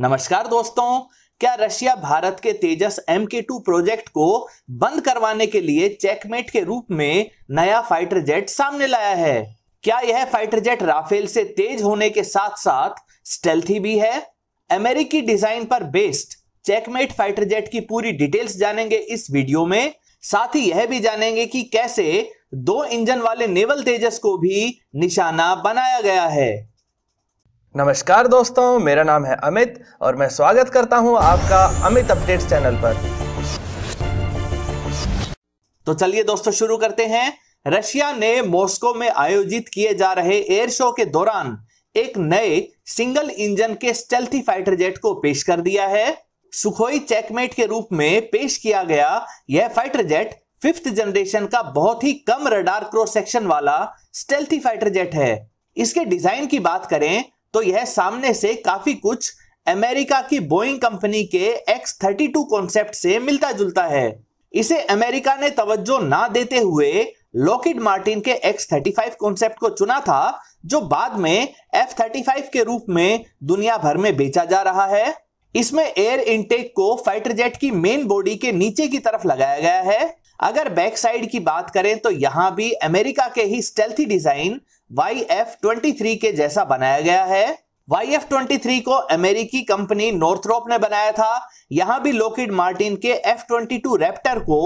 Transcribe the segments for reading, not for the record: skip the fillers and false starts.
नमस्कार दोस्तों, क्या रशिया भारत के तेजस MK2 प्रोजेक्ट को बंद करवाने के लिए चेकमेट के रूप में नया फाइटर जेट सामने लाया है? क्या यह फाइटर जेट राफेल से तेज होने के साथ साथ स्टेल्थी भी है? अमेरिकी डिजाइन पर बेस्ड चेकमेट फाइटर जेट की पूरी डिटेल्स जानेंगे इस वीडियो में। साथ ही यह भी जानेंगे कि कैसे 2 इंजन वाले नेवल तेजस को भी निशाना बनाया गया है। नमस्कार दोस्तों, मेरा नाम है अमित और मैं स्वागत करता हूं आपका अमित अपडेट्स चैनल पर। तो चलिए दोस्तों शुरू करते हैं। रशिया ने मॉस्को में आयोजित किए जा रहे एयर शो के दौरान एक नए सिंगल इंजन के स्टेल्थी फाइटर जेट को पेश कर दिया है। सुखोई चेकमेट के रूप में पेश किया गया यह फाइटर जेट 5th जनरेशन का बहुत ही कम रडार क्रॉस सेक्शन वाला स्टेल्थी फाइटर जेट है। इसके डिजाइन की बात करें तो यह सामने से काफी कुछ अमेरिका की बोइंग कंपनी के X-32 कॉन्सेप्ट से मिलता जुलता है। इसे अमेरिका ने तवज्जो ना देते हुए लॉकहीड मार्टिन के X-35 कॉन्सेप्ट को चुना था, जो बाद में F-35 के रूप में दुनिया भर में बेचा जा रहा है। इसमें एयर इनटेक को फाइटर जेट की मेन बॉडी के नीचे की तरफ लगाया गया है। अगर बैक साइड की बात करें तो यहां भी अमेरिका के ही स्टेल्थी डिजाइन YF-23 के जैसा बनाया गया है। YF-23 को अमेरिकी कंपनी नॉर्थरोप ने बनाया था। यहां भी लॉकहीड मार्टिन के F-22 रैप्टर को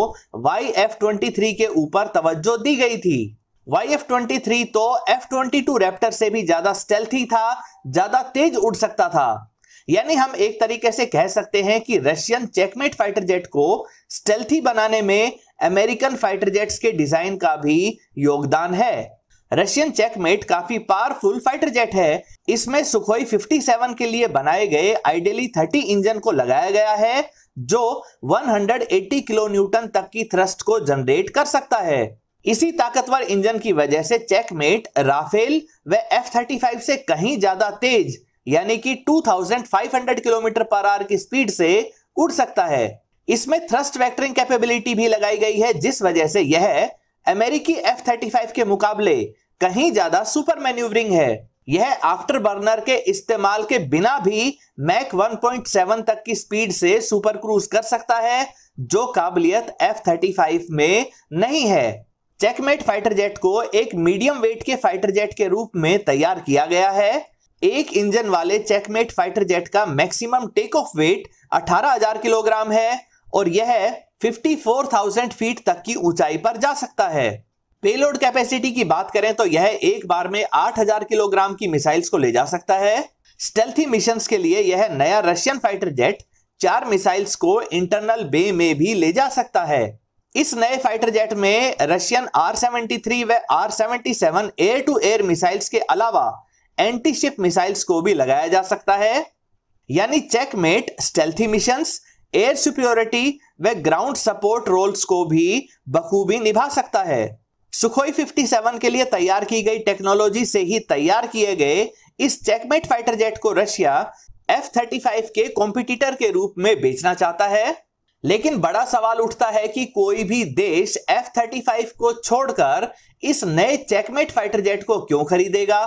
YF-23 के ऊपर तवज्जो दी गई थी। YF-23 तो F-22 रैप्टर से भी ज्यादा स्टेल्थी था, ज्यादा तेज उड़ सकता था। यानी हम एक तरीके से कह सकते हैं कि रशियन चेकमेट फाइटर जेट को स्टेल्थी बनाने में अमेरिकन फाइटर जेट्स के डिजाइन का भी योगदान है। रशियन चेकमेट काफी पावरफुल फाइटर जेट है। इसमें सुखोई 57 के लिए बनाए गए आइडियली 30 इंजन को लगाया गया है, जो 180 किलो न्यूटन तक की थ्रस्ट को जनरेट कर सकता है। इसी ताकतवर इंजन की वजह से चेकमेट राफेल व F-35 से कहीं ज्यादा तेज यानी कि 2500 किलोमीटर पर आवर की स्पीड से उड़ सकता है। इसमें थ्रस्ट वेक्टरिंग कैपेबिलिटी भी लगाई गई है, जिस वजह से यह अमेरिकी F-35 के मुकाबले कहीं ज्यादा सुपर मैन्यूवरिंग है। यह आफ्टर बर्नर के इस्तेमाल के बिना भी मैक 1.7 तक की स्पीड से सुपर क्रूज कर सकता है, जो काबिलियत F-35 में नहीं है। चेकमेट फाइटर जेट को एक मीडियम वेट के फाइटर जेट के रूप में तैयार किया गया है। एक इंजन वाले चेकमेट फाइटर जेट का maximum take off weight 18,000 kilogram है और यह 54,000 फीट तक की ऊंचाई पर जा सकता है। पेलोड कैपेसिटी की बात करें तो यह एक बार में 8,000 किलोग्राम की मिसाइल्स को ले जा सकता है। स्टेल्थी मिशंस के लिए यह नया रशियन फाइटर जेट 4 मिसाइल्स को इंटरनल बे में भी ले जा सकता है। इस नए फाइटर जेट में रशियन R-73 व R-77 air to air missiles के अलावा एंटी शिप मिसाइल्स को भी लगाया जा सकता है। यानी checkmate stealthy missions, air superiority व ग्राउंड सपोर्ट रोल्स को भी बखूबी निभा सकता है। सुखोई 57 के लिए तैयार की गई टेक्नोलॉजी से ही तैयार किए गए इस चेकमेट फाइटर जेट को रशिया F-35 के कॉम्पिटिटर के रूप में बेचना चाहता है। लेकिन बड़ा सवाल उठता है कि कोई भी देश F-35 को छोड़कर इस नए चेकमेट फाइटर जेट को क्यों खरीदेगा?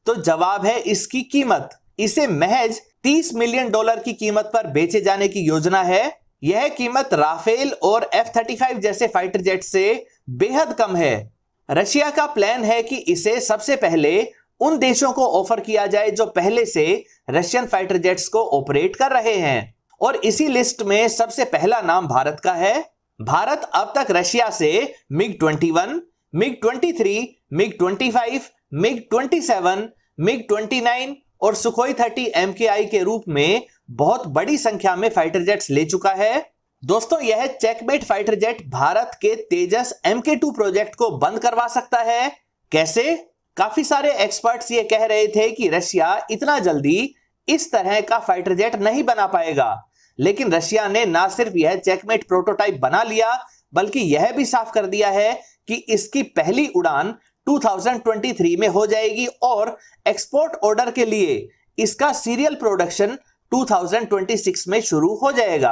तो जवाब है इसकी कीमत। इसे महज $30 मिलियन की कीमत पर बेचे जाने की योजना है। यह कीमत राफेल और F-35 जैसे फाइटर जेट से बेहद कम है। रशिया का प्लान है कि इसे सबसे पहले उन देशों को ऑफर किया जाए जो पहले से रशियन फाइटर जेट्स को ऑपरेट कर रहे हैं, और इसी लिस्ट में सबसे पहला नाम भारत का है। भारत अब तक रशिया से MiG-21, MiG-23, MiG-25, MiG-27, MiG-29 और सुखोई 30 MKI के रूप में बहुत बड़ी संख्या में फाइटर जेट्स ले चुका है। दोस्तों, यह चेकमेट फाइटर जेट भारत के तेजस MK2 प्रोजेक्ट को बंद करवा सकता है। कैसे? काफी सारे एक्सपर्ट्स ये कह रहे थे कि रशिया इतना जल्दी इस तरह का फाइटर जेट नहीं बना पाएगा, लेकिन रशिया ने ना सिर्फ यह चेकमेट प्रोटोटाइप बना लिया, बल्कि यह भी साफ कर दिया है कि इसकी पहली उड़ान 2023 में हो जाएगी और एक्सपोर्ट ऑर्डर के लिए इसका सीरियल प्रोडक्शन 2026 में शुरू हो जाएगा।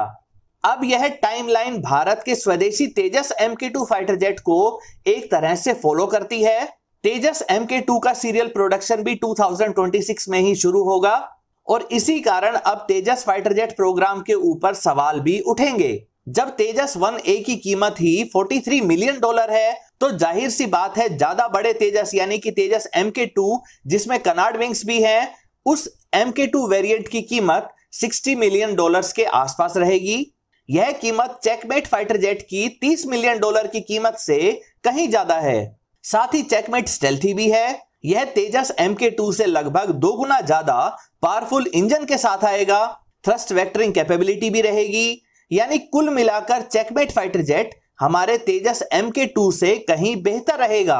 अब यह टाइमलाइन भारत के स्वदेशी तेजस MK2 फाइटर जेट को एक तरह से फॉलो करती है। तेजस MK2 का सीरियल प्रोडक्शन भी 2026 में ही शुरू होगा और इसी कारण अब तेजस फाइटर जेट प्रोग्राम के ऊपर सवाल भी उठेंगे। जब तेजस 1A की कीमत ही $43 मिलियन है तो जाहिर सी बात है ज्यादा बड़े तेजस यानी कि तेजस MK2 जिसमें कनार्ड विंग्स भी हैं, उस MK2 वेरिएंट की कीमत $60 मिलियन के आसपास रहेगी। यह कीमत चेकमेट फाइटर जेट की $30 मिलियन की कीमत से कहीं ज्यादा है। साथ ही चेकमेट स्टेल्थी भी है। यह तेजस MK2 से लगभग 2 गुना ज्यादा पावरफुल इंजन के साथ आएगा। थ्रस्ट वेक्टरिंग कैपेबिलिटी भी रहेगी। यानी कुल मिलाकर चेकमेट फाइटर जेट हमारे तेजस MK2 से कहीं बेहतर रहेगा।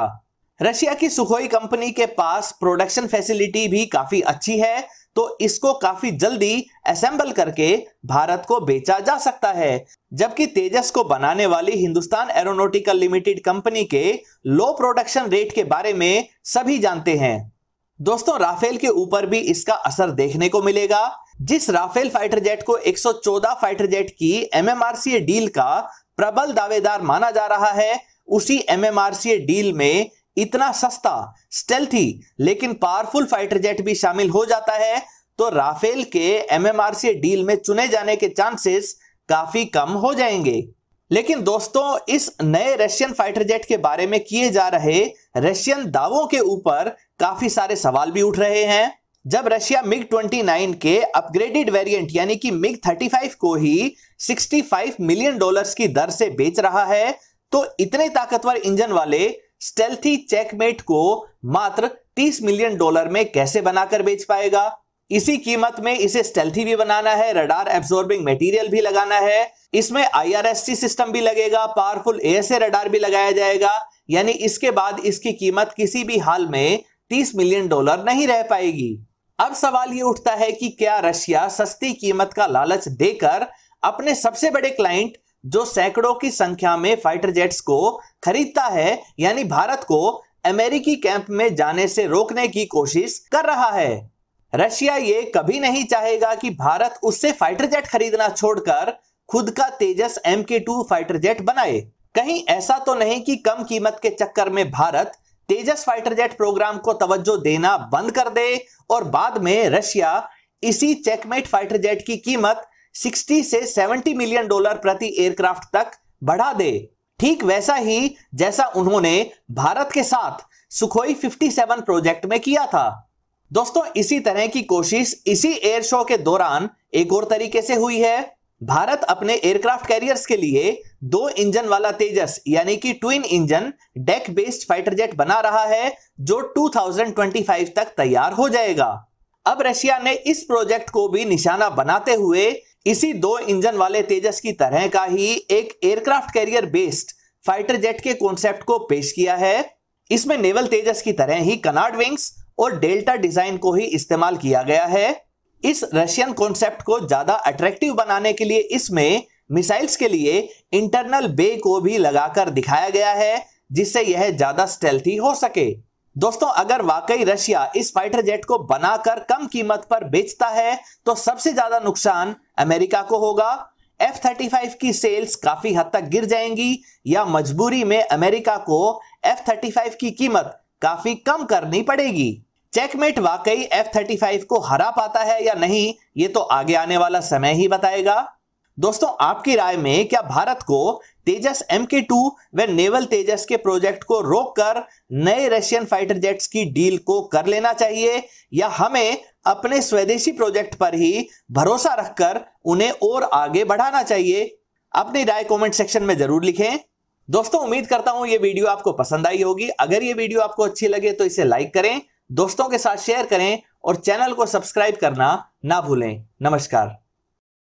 रशिया की सुखोई कंपनी के पास प्रोडक्शन फैसिलिटी भी काफी अच्छी है, तो इसको काफी जल्दी असेंबल करके भारत को बेचा जा सकता है। जबकि तेजस को बनाने वाली हिंदुस्तान एरोनॉटिकल लिमिटेड कंपनी के लो प्रोडक्शन रेट के बारे में सभी जानते हैं। दोस्तों, राफेल के ऊपर भी इसका असर देखने को मिलेगा। जिस राफेल फाइटर जेट को 114 फाइटर जेट की MMRCA डील का प्रबल दावेदार माना जा रहा है, उसी MMRCA डील में इतना सस्ता, स्टेल्थी लेकिन पावरफुल फाइटर जेट भी शामिल हो जाता है, तो राफेल के MMRCA डील में चुने जाने के चांसेस काफी कम हो जाएंगे। लेकिन दोस्तों, इस नए रशियन फाइटर जेट के बारे में किए जा रहे रशियन दावों के ऊपर काफी सारे सवाल भी उठ रहे हैं। जब रशिया MiG-29 के अपग्रेडेड वेरिएंट यानी कि MiG-35 को ही $65 मिलियन की दर से बेच रहा है, तो इतने ताकतवर इंजन वाले स्टेल्थी चेकमेट को मात्र $30 मिलियन में कैसे बनाकर बेच पाएगा? इसी कीमत में इसे स्टेल्थी भी बनाना है, रडार एब्जॉर्बिंग मटेरियल भी लगाना है, इसमें IRST सिस्टम भी लगेगा, पावरफुल ASA रडार भी लगाया जाएगा। यानी इसके बाद इसकी कीमत किसी भी हाल में $30 मिलियन नहीं रह पाएगी। अब सवाल ये उठता है कि क्या रशिया सस्ती कीमत का लालच देकर अपने सबसे बड़े क्लाइंट जो सैकड़ों की संख्या में फाइटर जेट्स को खरीदता है यानी भारत को अमेरिकी कैंप में जाने से रोकने की कोशिश कर रहा है? रशिया ये कभी नहीं चाहेगा कि भारत उससे फाइटर जेट खरीदना छोड़कर खुद का तेजस MK2 फाइटर जेट बनाए। कहीं ऐसा तो नहीं कि कम कीमत के चक्कर में भारत तेजस फाइटर जेट प्रोग्राम को तवज्जो देना बंद कर दे और बाद में रशिया इसी चेकमेट फाइटर जेट की कीमत $60 से $70 मिलियन प्रति एयरक्राफ्ट तक बढ़ा दे। ठीक वैसा ही जैसा उन्होंने भारत के साथ सुखोई 57 प्रोजेक्ट में किया था। दोस्तों, इसी तरह की कोशिश इसी एयर शो के दौरान एक और तरीके से हुई है। भारत अपने एयरक्राफ्ट कैरियर्स के लिए 2 इंजन वाला तेजस यानी कि twin engine deck based fighter jet बना रहा है, जो 2025 तक तैयार हो जाएगा। अब रशिया ने इस प्रोजेक्ट को भी निशाना बनाते हुए इसी 2 इंजन वाले तेजस की तरह का ही एक aircraft carrier based fighter jet के कॉन्सेप्ट को पेश किया है। इसमें नेवल तेजस की तरह ही कनार्ड विंग्स और डेल्टा डिजाइन को ही इस्तेमाल किया गया है। इस रशियन कॉन्सेप्ट को ज्यादा अट्रैक्टिव बनाने के लिए इसमें मिसाइल्स के लिए इंटरनल बे को भी लगाकर दिखाया गया है, जिससे यह ज्यादा स्टेल्थी हो सके। दोस्तों, अगर वाकई रशिया इस फाइटर जेट को बनाकर कम कीमत पर बेचता है तो सबसे ज्यादा नुकसान अमेरिका को होगा। F-35 की सेल्स काफी हद तक गिर जाएंगी या मजबूरी में अमेरिका को F-35 की कीमत काफी कम करनी पड़ेगी। चेकमेट वाकई F-35 को हरा पाता है या नहीं, ये तो आगे आने वाला समय ही बताएगा। दोस्तों, आपकी राय में क्या भारत को तेजस MK2 व नेवल तेजस के प्रोजेक्ट को रोककर नए रशियन फाइटर जेट्स की डील को कर लेना चाहिए, या हमें अपने स्वदेशी प्रोजेक्ट पर ही भरोसा रखकर उन्हें और आगे बढ़ाना चाहिए? अपनी राय कमेंट सेक्शन में जरूर लिखें। दोस्तों, उम्मीद करता हूं ये वीडियो आपको पसंद आई होगी। अगर ये वीडियो आपको अच्छी लगे तो इसे लाइक करें, दोस्तों के साथ शेयर करें और चैनल को सब्सक्राइब करना ना भूलें। नमस्कार।